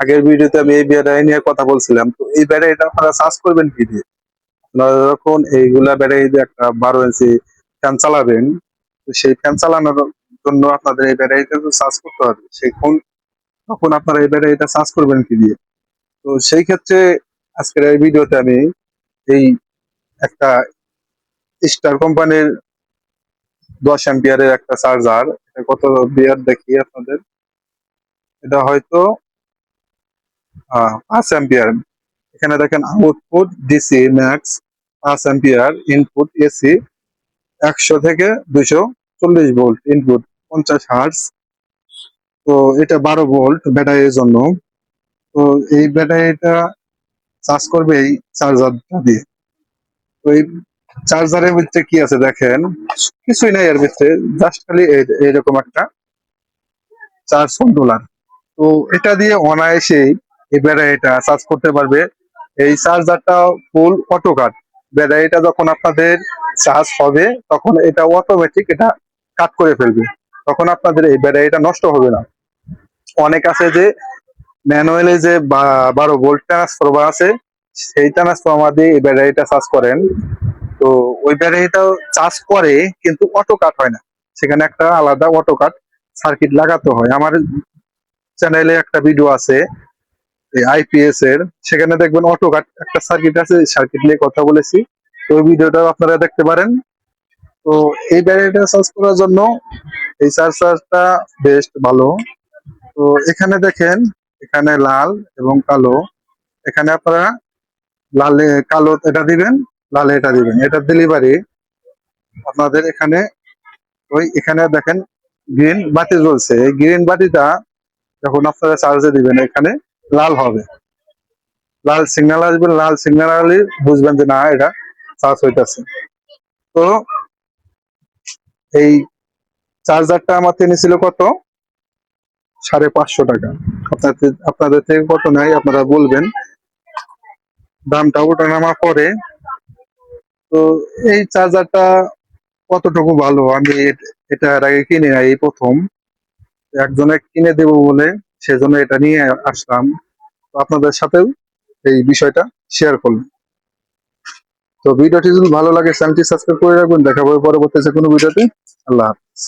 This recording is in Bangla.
আগের ভিডিওতে আমি এই ব্যাটারি নিয়ে কথা বলছিলাম। তো এই ব্যাটারিটা আপনারা চার্জ করবেন কি দিয়ে? আপনারা যখন এইগুলা ব্যাটারি দিয়ে একটা 12 ইঞ্চি ফ্যান চালাবেন, তো সেই ফ্যান চালানোর জন্য আপনাদের এই ব্যাটারিটা তো চার্জ করতে হবে। তখন আপনারা এই ব্যাটারিটা চার্জ করবেন কি দিয়ে? তো সেই ক্ষেত্রে আজকের এই ভিডিওতে আমি এই একটা স্টার কোম্পানির 10 অ্যাম্পিয়ারের একটা চার্জার, এটা কত বিয়ার দেখি আপনাদের। এটা হয়তো 5 অ্যাম্পিয়ার। এখানে দেখেন output DC max 5 ampere, input AC 100 থেকে 240 ভোল্ট, ইনপুট 50 হার্টজ। তো এটা 12 ভোল্ট ব্যাটারির জন্য। তো এই ব্যাটারিটা চার্জ করবে এই চার্জারটা দিয়ে। তো এই চার্জারের ভিতরে কি আছে দেখেন, কিছুই নাই এর ভিতরে, জাস্ট খালি এইরকম একটা চার্জ কন্ট্রোলার। তো এটা দিয়ে অনায়াসেই এই ব্যাটারিটা চার্জ করতে পারবে। এই চার্জারটা ফুল অটো কাট। ব্যাটারিটা যখন আপনাদের চার্জ হবে তখন এটা অটোমেটিক এটা কাট করে ফেলবে। তখন আপনাদের এই ব্যাটারিটা নষ্ট হবে না। অনেক আছে যে ম্যানুয়ালি যে 12 ভোল্ট ট্রান্সফরমার আছে, সেই ট্রান্সফরমার দিয়ে এই ব্যাটারিটা চার্জ করেন। তো ওই ব্যাটারিটাও চার্জ করে কিন্তু অটো কাট হয় না, সেখানে একটা আলাদা অটো কাট সার্কিট লাগাতে হয়। আমার চ্যানেলে একটা ভিডিও আছে আইপিএস এর, সেখানে দেখবেন অটো কাট একটা সার্কিট আছে, সার্কিট নিয়ে কথা বলেছি। তো ওই ভিডিওটা আপনারা দেখতে পারেন। তো এই ব্যাটারিটা চার্জ করার জন্য এই চার্জারটা বেস্ট ভালো। তো এখানে দেখেন, এখানে লাল এবং কালো। এখানে আপনারা লালে কালো এটা দিবেন, লালে এটা দিবেন। এটা ডেলিভারি আপনাদের এখানে এখানে দেখেন গ্রিন বাতি জ্বলছে। এই গ্রিন বাতিটা যখন আপনারা চার্জে দিবেন এখানে লাল হবে, লাল সিগন্যাল আসবে। লাল সিগন্যাল আসলে বুঝবেন যে না এটা চার্জ হইতেছে। তো এই চার্জারটা আমার ছিল কত, 550 টাকা। আপনাদের থেকে কত নেয় আপনারা বলবেন, দামটা ওঠানামা করে। তো এই চার্জারটা কতটুকু ভালো, আমি এটা এর আগে কিনে নাই, এই প্রথম একজনে কিনে দেবো বলে সেজন্য এটা নিয়ে আসলাম। তো আপনাদের সাথেও এই বিষয়টা শেয়ার করলাম। তো ভিডিওটি যদি ভালো লাগে চ্যানেলটি সাবস্ক্রাইব করে রাখবেন। দেখা হবে পরবর্তী যে কোনো ভিডিওতে। আল্লাহ হাফেজ।